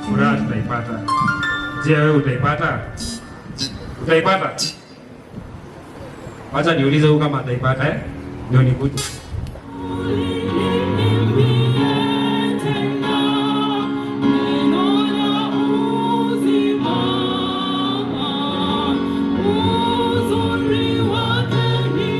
Furaha tutaipata. Je, wewe utaipata? Utaipata? Acha niulize huyu kama ataipata ndio nikuje. Uzuri wake ni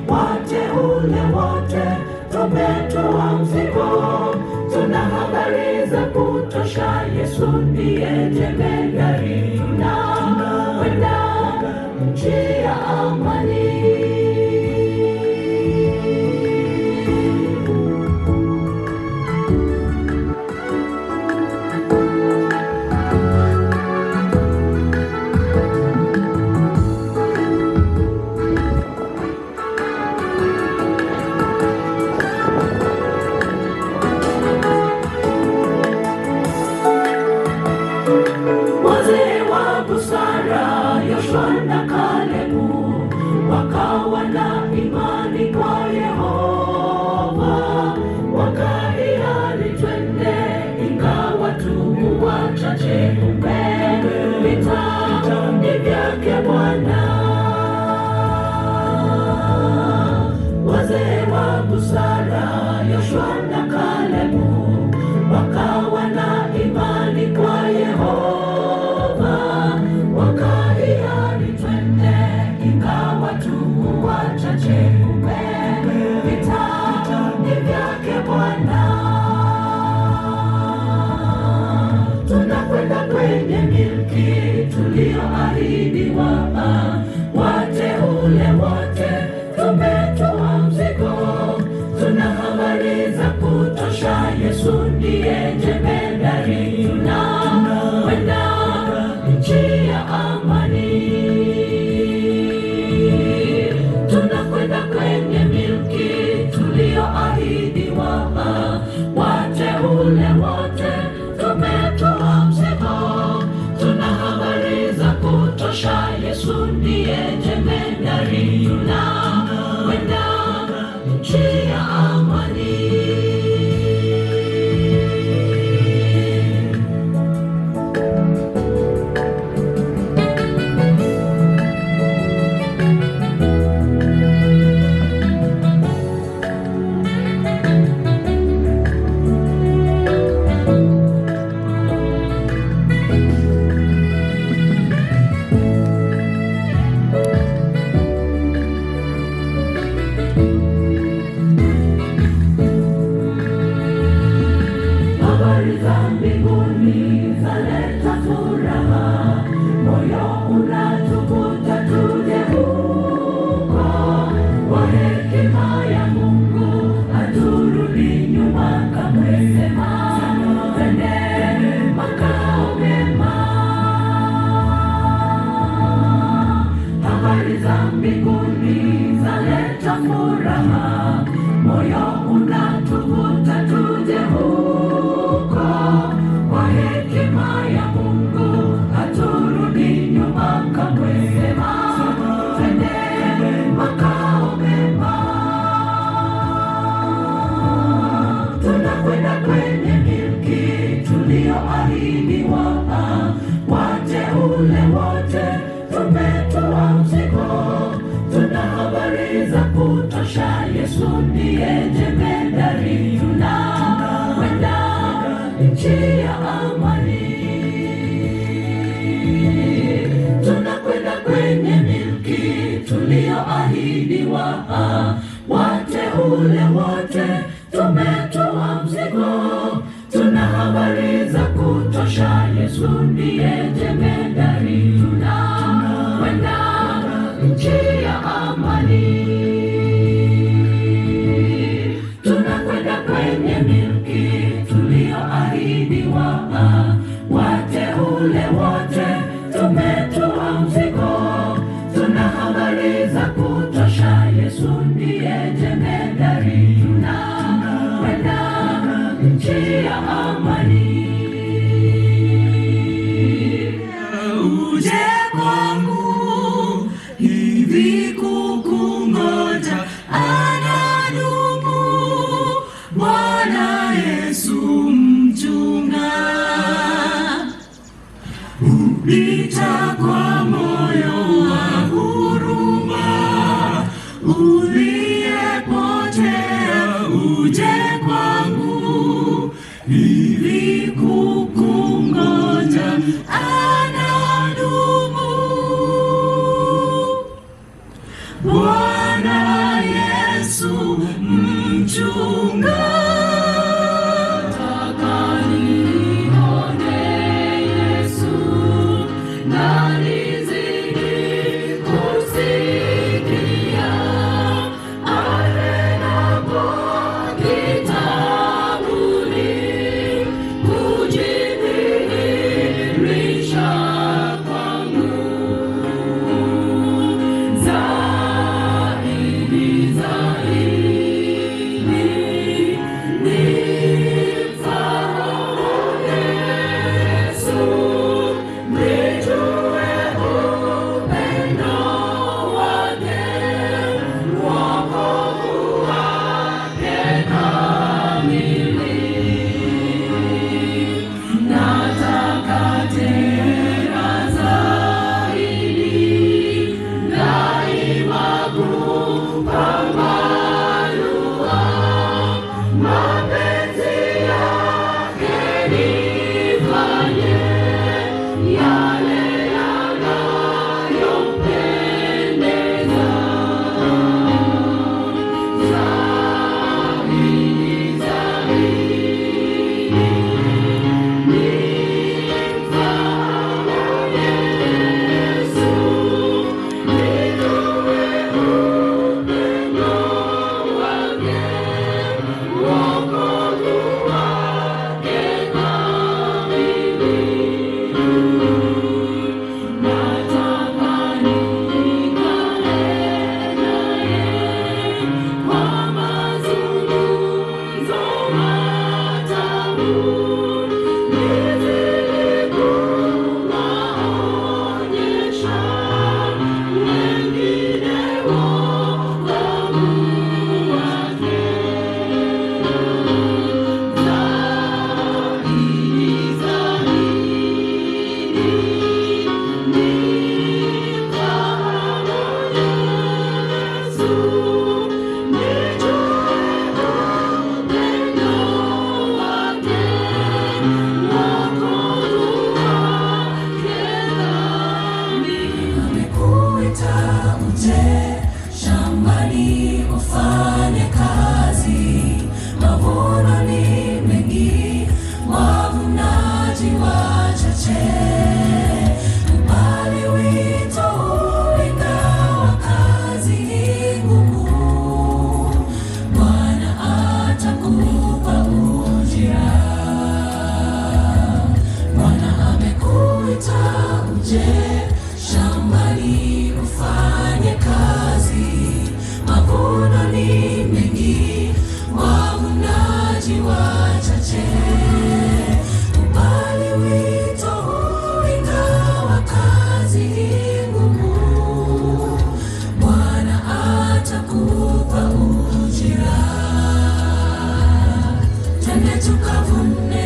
Wateule wote tumetoa mzigo, tuna habari za kutosha. Yesu ndiye jemedari, tunakwenda nchi ya amani. Wazee wa busara Yoshua na Kalebu wakawa na imani kwa Yehova, wakahiari twende ingawa tu wachache, vita ni vyake Bwana. Wazee wa busara Yoshua na Kalebu wakawa na imani kwa Yehova, wakahiari twende ingawa tu wachache, vita ni vyake Bwana. Tunakwenda kwenye milki tulioahidiwa, wateule wote tumetoa mzigo, tuna habari za kutosha. Yesu ndiye jemedari, tunakwenda nchi ya amani. Tunakwenda kwenye milki tulioahidiwa, wateule wote tumetoa mzigo, tuna habari za kutosha. Yesu ndiye jemedari, tunakwenda nchi ya amani. ulioahidiwa. Wateule wote tumetoa mzigo, tuna habari za kutosha. Yesu ndiye jemedari, tunakwenda nchi ya amani. Tunakwenda kwenye milki tulioahidiwa. Wateule wote tumetoa mzigo, tuna habari za kutosha. Yesu ndiye jemedari, tunakwenda nchi ya amani. Tunakwenda kwenye milki tulioahidiwa. Wateule wote tumetoa mzigo, tuna habari za kutosha. Yesu ndiye jemedari, tunakwenda nchi ya amani. Uje kwangu hivi kukungoja, anadumu Bwana Yesu mchunga. Upita kwa moyo wa huruma, uliyepotea uje kwangu hivi kukungoja, anadumu Bwana Yesu mchunga. tukavune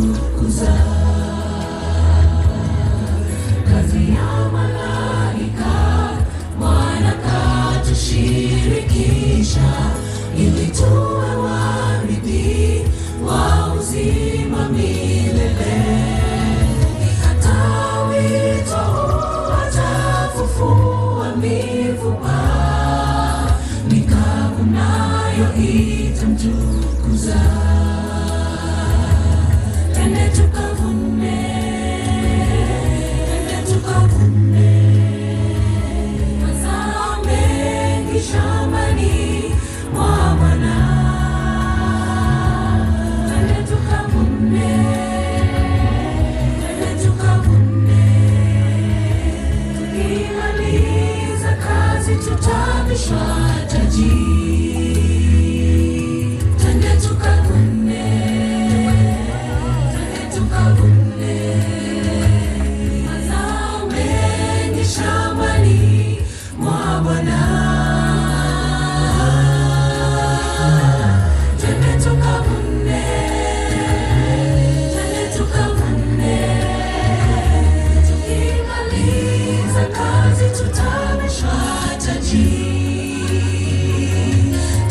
itamtukuza. Kazi ya malaika Bwana katushirikisha, ili tuwe warithi wa uzima milele. Hata wito atafufua mifupa, mikavu nayo itamtukuza. Twende tukavune, twende tukavune mazao mengi shambani mwa Bwana. Twende tukavune, twende tukavune, tukimaliza kazi tutavishwa taji. Twende tukavune, twende tukavune mazao mengi shambani mwa Bwana. Twende tukavune, twende tukavune, tukimaliza kazi tutavishwa taji.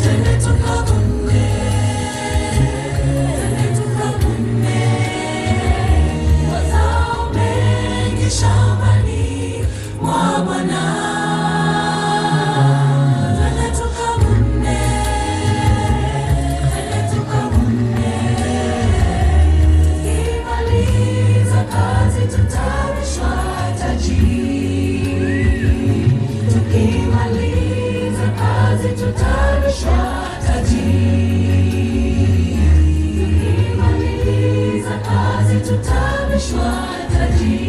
Twende tukavune, twende tukavune mazao mengi shambani mwa Bwana. Twende tukavune, twende tukavune, tukimaliza kazi tutavishwa taji. Tukimaliza kazi tutavishwa taji. Tukimaliza kazi tutavishwa taji.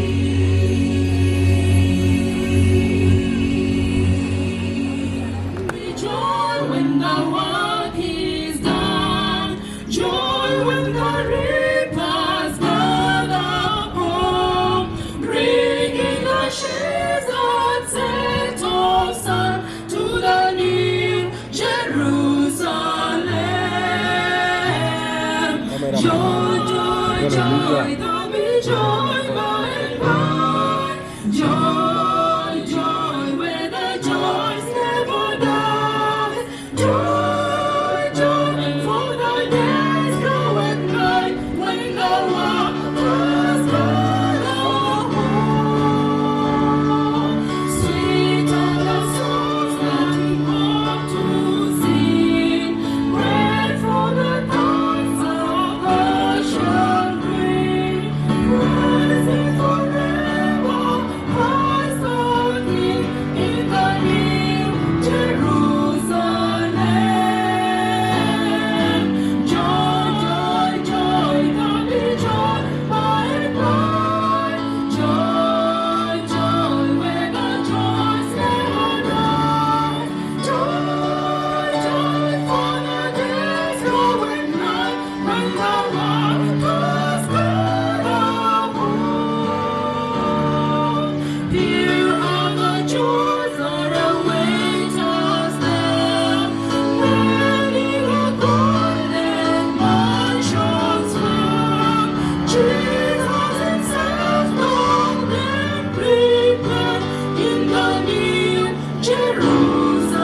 Joy when the work is done, joy when the reapers gather home, bringing the sheaves of settled sun to the new Jerusalem. Joy, joy, joy, there'll be joy by and by. Joy, joy, where the joys never die. Joy, joy, for the days go and night when the workers gather home. Sweet are the songs that we hope to sing, bread from the thoughts of ocean rain. Praising forever Christ our King in the new Jerusalem. Joy, joy, joy, there'll be joy by and by. Joy, joy, where the joys never die. Joy, joy, for the days go and night when the workers gather home. Here are the joys that await us there, wearing a golden mansions fair. Jesus himself known and prepared in the new Jerusalem.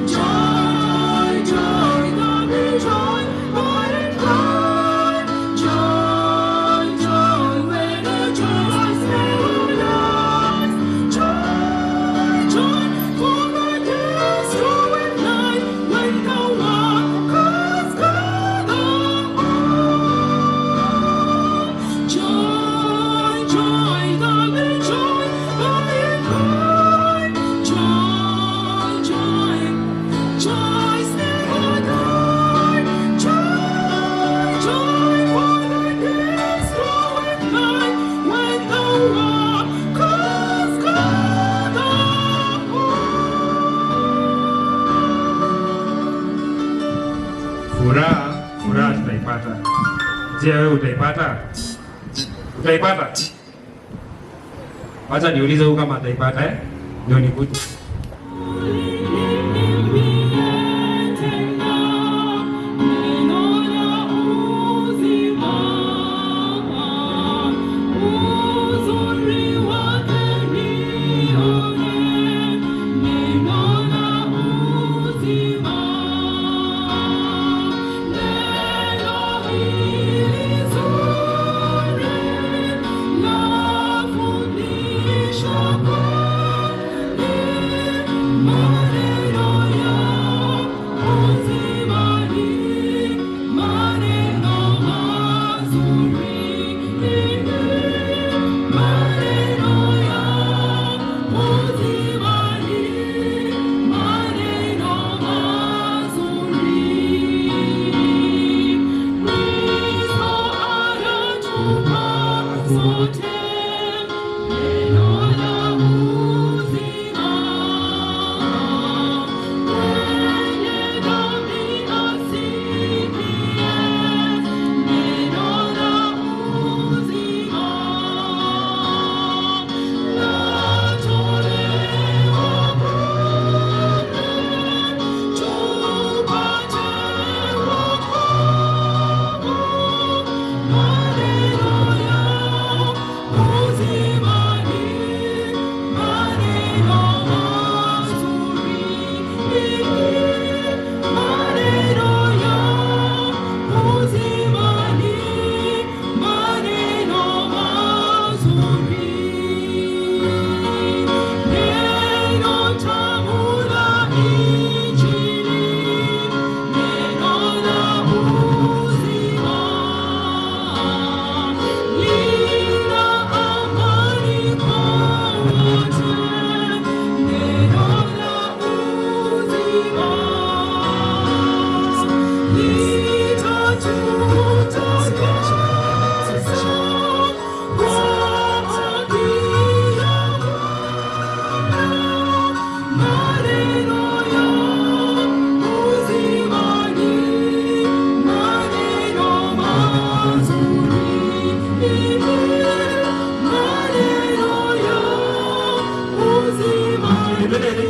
Joy, joy, there'll be joy by and by. Joy, joy, where the joys never die. Joy, joy, for the days go and night when the workers gather home. Joy, joy, there'll be joy by and by. Joy, joy, joys never die. Joy, joy, for the days go and night when the workers gather home. Furaha, furaha tutaipata. Je, wewe utaipata? Utaipata? Wacha niulize huyu kama ataipata ndio nikuje. Neno la Tete,